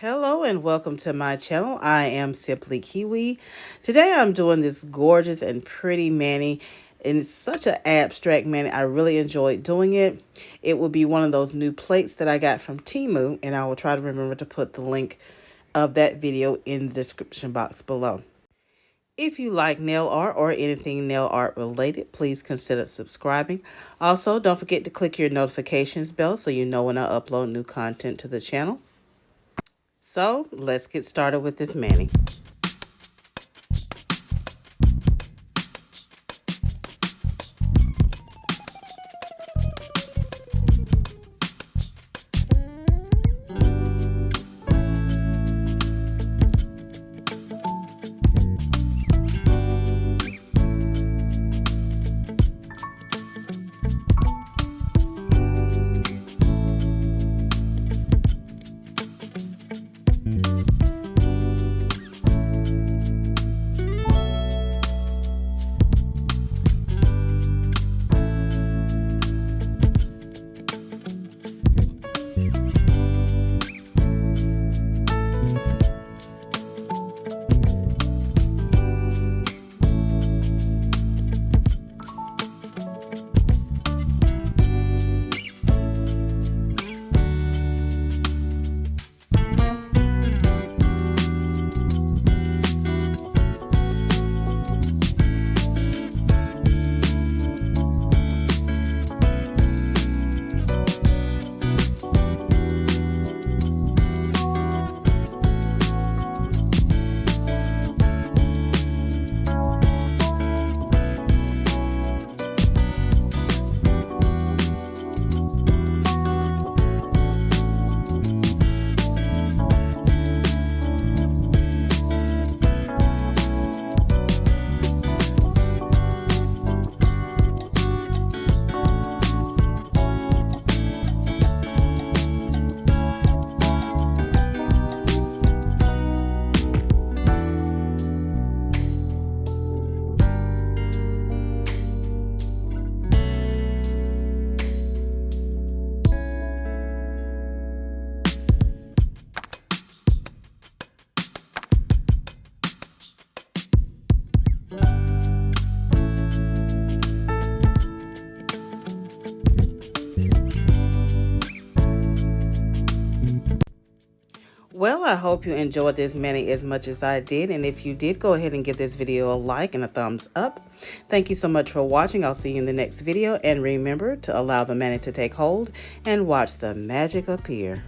Hello and welcome to my channel. I am Simply Kiwi. Today I'm doing this gorgeous and pretty mani, and it's such an abstract mani. I really enjoyed doing it. It will be one of those new plates that I got from TEMU, and I will try to remember to put the link of that video in the description box below. If you like nail art or anything nail art related, please consider subscribing. Also, don't forget to click your notifications bell so you know when I upload new content to the channel. So let's get started with this mani. Well, I hope you enjoyed this mani as much as I did. And if you did, go ahead and give this video a like and a thumbs up. Thank you so much for watching. I'll see you in the next video. And remember to allow the mani to take hold and watch the magic appear.